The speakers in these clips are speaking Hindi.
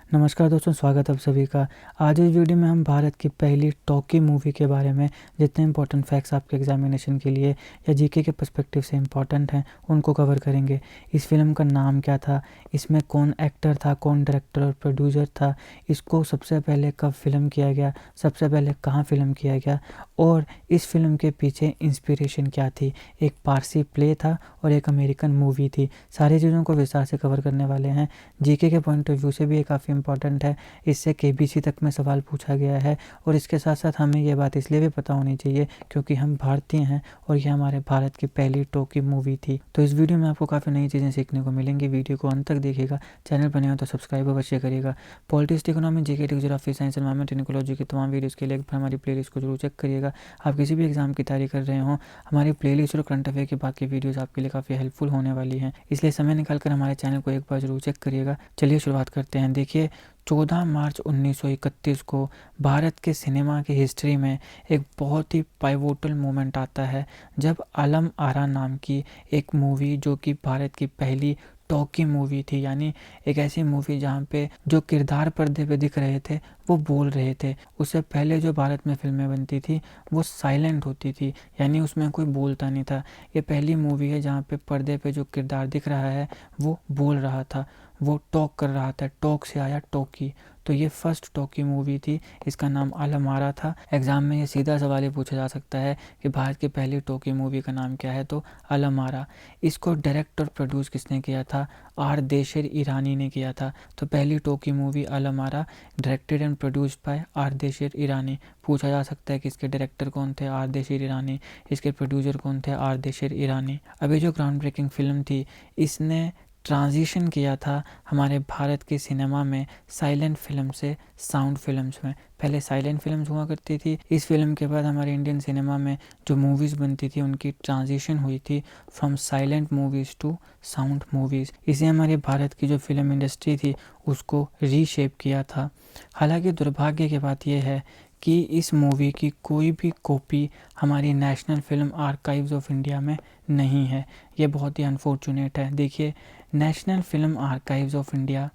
नमस्कार दोस्तों, स्वागत है आप सभी का। आज इस वीडियो में हम भारत की पहली टॉकी मूवी के बारे में जितने इंपॉर्टेंट फैक्ट्स आपके एग्जामिनेशन के लिए या जीके के पर्सपेक्टिव से इंपॉर्टेंट हैं उनको कवर करेंगे। इस फिल्म का नाम क्या था, इसमें कौन एक्टर था, कौन डायरेक्टर और प्रोड्यूसर था, इसको सबसे पहले कब फिल्म किया गया, सबसे पहले कहाँ फिल्म किया गया और इस फिल्म के पीछे इंस्पिरेशन क्या थी। एक पारसी प्ले था और एक अमेरिकन मूवी थी। सारी चीज़ों को विस्तार से कवर करने वाले हैं। जीके के पॉइंट ऑफ व्यू से भी ये काफ़ी इंपॉर्टेंट है। इससे केबीसी तक में सवाल पूछा गया है और इसके साथ साथ हमें ये बात इसलिए भी पता होनी चाहिए क्योंकि हम भारतीय हैं और ये हमारे भारत की पहली टॉकी मूवी थी। तो इस वीडियो में आपको काफ़ी नई चीज़ें सीखने को मिलेंगी। वीडियो को अंत तक देखिएगा। चैनल बने हो तो सब्सक्राइब अवश्य करिएगा। Politics, economy, GK, geography, science, environment, ecology की तमाम वीडियोज़ के लिए एक बार हमारी प्लेलिस्ट को जरूर चेक करिएगा। आप किसी भी एग्जाम की तैयारी कर रहे हों, हमारी प्लेलिस्ट और करंट अफेयर की बाकी वीडियोज़ आपके लिए काफ़ी हेल्पफुल होने वाली हैं, इसलिए समय निकालकर हमारे चैनल को एक बार जरूर चेक करिएगा। चलिए शुरुआत करते हैं। देखिए, 14 मार्च 1931 को भारत के सिनेमा की हिस्ट्री में एक बहुत ही पाइवोटल मोमेंट आता है जब आलम आरा नाम की एक मूवी, जो कि भारत की पहली टॉकी मूवी थी, यानी एक ऐसी मूवी जहाँ पे जो किरदार पर्दे पे दिख रहे थे वो बोल रहे थे। उससे पहले जो भारत में फिल्में बनती थी वो साइलेंट होती थी, यानी उसमें कोई बोलता नहीं था। ये पहली मूवी है जहाँ पे पर्दे पे जो किरदार दिख रहा है वो बोल रहा था, वो टॉक कर रहा था। टॉक से आया टॉकी, तो ये फर्स्ट टॉकी मूवी थी। इसका नाम आलम आरा था। एग्जाम में ये सीधा सवाल ही पूछा जा सकता है कि भारत की पहली टॉकी मूवी का नाम क्या है, तो आलम आरा। इसको डायरेक्ट और प्रोड्यूस किसने किया था? आर देशर ईरानी ने किया था। तो पहली talkie movie Alam Ara, directed and produced by Ardeshir Irani. पूछा जा सकता है कि इसके डायरेक्टर कौन थे? आर देशर ईरानी। इसके प्रोड्यूसर कौन थे? आर देशर ईरानी। अभी जो ग्राउंड ब्रेकिंग फिल्म थी, इसने ट्रांजिशन किया था हमारे भारत के सिनेमा में साइलेंट फिल्म से साउंड फिल्म्स में। पहले साइलेंट फिल्म्स हुआ करती थी। इस फिल्म के बाद हमारे इंडियन सिनेमा में जो मूवीज़ बनती थी उनकी ट्रांजिशन हुई थी from silent movies to sound movies. इसे हमारे भारत की जो फिल्म इंडस्ट्री थी उसको रीशेप किया था। हालांकि दुर्भाग्य की बात यह है कि इस मूवी की कोई भी कॉपी हमारी national film archives of India में नहीं है। ये बहुत ही अनफॉर्चुनेट है। देखिए, national film archives of India,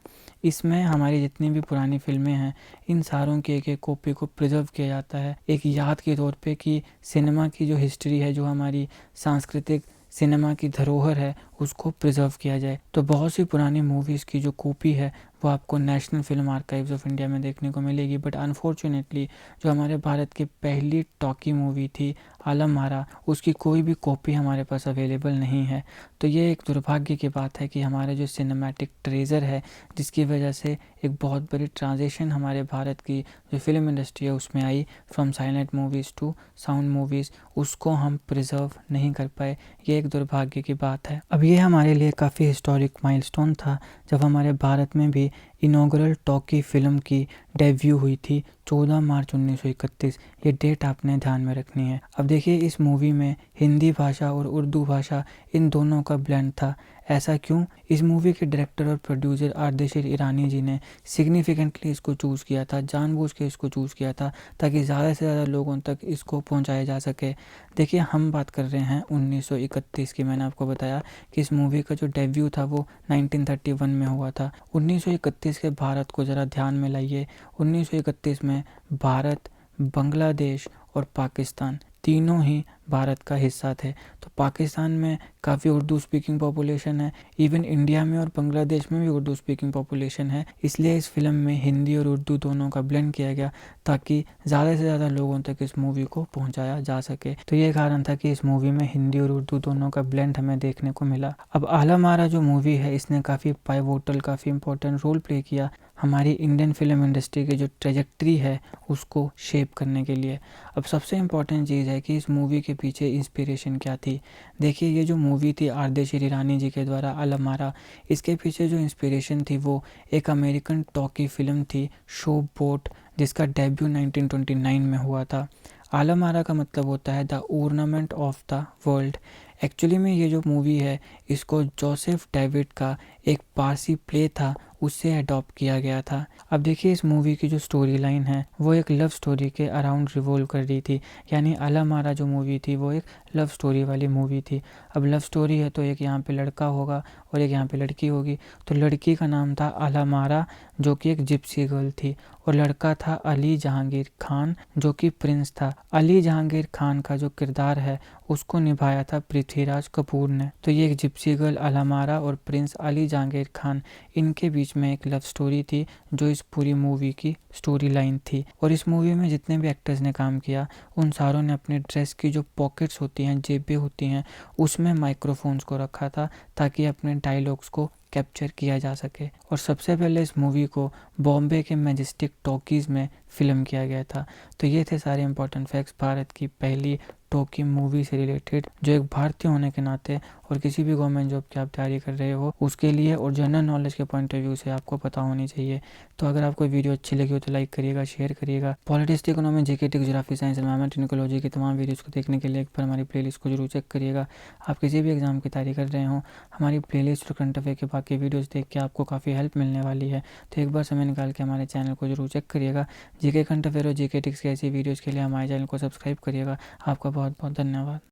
इसमें हमारी जितनी भी पुरानी फिल्में हैं इन सारों की एक एक कॉपी को प्रिजर्व किया जाता है एक याद के तौर पे कि सिनेमा की जो हिस्ट्री है, जो हमारी सांस्कृतिक सिनेमा की धरोहर है, उसको प्रिजर्व किया जाए। तो बहुत सी पुरानी मूवीज़ की जो कॉपी है वो आपको national film archives of India में देखने को मिलेगी। बट अनफॉर्चुनेटली जो हमारे भारत की पहली टॉकी मूवी थी आलम आरा, उसकी कोई भी कॉपी हमारे पास अवेलेबल नहीं है। तो ये एक दुर्भाग्य की बात है कि हमारे जो सिनेमैटिक ट्रेजर है, जिसकी वजह से एक बहुत बड़ी ट्रांजिशन हमारे भारत की जो फिल्म इंडस्ट्री है उसमें आई from silent movies to sound movies, उसको हम प्रिजर्व नहीं कर पाए। ये एक दुर्भाग्य की बात है। अब ये हमारे लिए काफ़ी हिस्टोरिक माइलस्टोन था जब हमारे भारत में भी इनॉग्रल टॉकी फिल्म की डेब्यू हुई थी 14 मार्च 1931। ये डेट आपने ध्यान में रखनी है। अब देखिए, इस मूवी में हिंदी भाषा और उर्दू भाषा इन दोनों का ब्लेंड था। ऐसा क्यों? इस मूवी के डायरेक्टर और प्रोड्यूसर आरदेशिर ईरानी जी ने सिग्निफिकेंटली इसको चूज़ किया था, जानबूझ के इसको चूज़ किया था ताकि ज़्यादा से ज़्यादा लोगों तक इसको पहुंचाया जा सके। देखिए, हम बात कर रहे हैं 1931 की। मैंने आपको बताया कि इस मूवी का जो डेब्यू था वो 1931 में हुआ था। 1931 के भारत को ज़रा ध्यान में लाइए। 1931 में भारत, बांग्लादेश और पाकिस्तान तीनों ही भारत का हिस्सा थे। तो पाकिस्तान में काफ़ी उर्दू स्पीकिंग पॉपुलेशन है, इवन इंडिया में और बांग्लादेश में भी उर्दू स्पीकिंग पॉपुलेशन है। इसलिए इस फिल्म में हिंदी और उर्दू दोनों का ब्लेंड किया गया ताकि ज़्यादा से ज़्यादा लोगों तक इस मूवी को पहुंचाया जा सके। तो ये कारण था कि इस मूवी में हिंदी और उर्दू दोनों का ब्लेंड हमें देखने को मिला। अब आलम आरा जो मूवी है, इसने काफ़ी पाइवोटल, काफ़ी इंपॉर्टेंट रोल प्ले किया हमारी इंडियन फिल्म इंडस्ट्री की जो ट्रेजेक्ट्री है उसको शेप करने के लिए। अब सबसे इम्पॉर्टेंट चीज़ है कि इस मूवी के पीछे इंस्पिरेशन क्या थी। देखिए, ये जो मूवी थी आरदेशिर ईरानी जी के द्वारा आलम आरा, इसके पीछे जो इंस्पिरेशन थी वो एक अमेरिकन टॉकी फिल्म थी शोप बोट, जिसका डेब्यू 1929 में हुआ था। आलम आरा का मतलब होता है the ornament of the world. Actually में ये जो मूवी है इसको जोसेफ डेविड का एक पारसी प्ले था उससे अडॉप्ट किया गया था। अब देखिए, इस मूवी की जो स्टोरी लाइन है वो एक लव स्टोरी के अराउंड रिवॉल्व कर रही थी। यानी आलम आरा जो मूवी थी वो एक लव स्टोरी वाली मूवी थी। अब लव स्टोरी है तो एक यहाँ पे लड़का होगा और एक यहाँ पे लड़की होगी। तो लड़की का नाम था अलामारा, जो कि एक जिप्सी गर्ल थी, और लड़का था अली जहांगीर खान, जो कि प्रिंस था। अली जहांगीर खान का जो किरदार है उसको निभाया था पृथ्वीराज कपूर ने। तो ये एक जिप्सी गर्ल अलामारा और प्रिंस अली जहांगीर खान, इनके बीच में एक लव स्टोरी थी जो इस पूरी मूवी की स्टोरी लाइन थी। और इस मूवी में जितने भी एक्टर्स ने काम किया उन सारों ने अपने ड्रेस की जो पॉकेट्स होती हैं, जेबें होती हैं, उसमें माइक्रोफोन्स को रखा था ताकि अपने डायलॉग्स को कैप्चर किया जा सके। और सबसे पहले इस मूवी को बॉम्बे के मैजेस्टिक टॉकीज़ में फिल्म किया गया था। तो ये थे सारे इंपॉर्टेंट फैक्ट्स भारत की पहली टॉकी मूवी से रिलेटेड, जो एक भारतीय होने के नाते और किसी भी गवर्नमेंट जॉब की आप तैयारी कर रहे हो उसके लिए और जनरल नॉलेज के पॉइंट ऑफ व्यू से आपको पता होनी चाहिए। तो अगर आपको वीडियो अच्छी लगी हो तो लाइक करिएगा, शेयर करिएगा। Politics, economy, GK, geography, science, environment, ecology की तमाम वीडियोस को देखने के लिए एक बार हमारी प्लेलिस्ट को जरूर चेक करिएगा। आप किसी भी एग्जाम की तैयारी कर रहे हो, हमारी प्लेलिस्ट और करंट अफेयर के बाकी वीडियोस देख के आपको काफ़ी हेल्प मिलने वाली है। तो एक बार समय निकाल के हमारे चैनल को जरूर चेक करिएगा। जीके, करंट अफेयर और जीके टिक्स की ऐसी वीडियोज़ के लिए हमारे चैनल को सब्सक्राइब करिएगा। आपका बहुत बहुत धन्यवाद।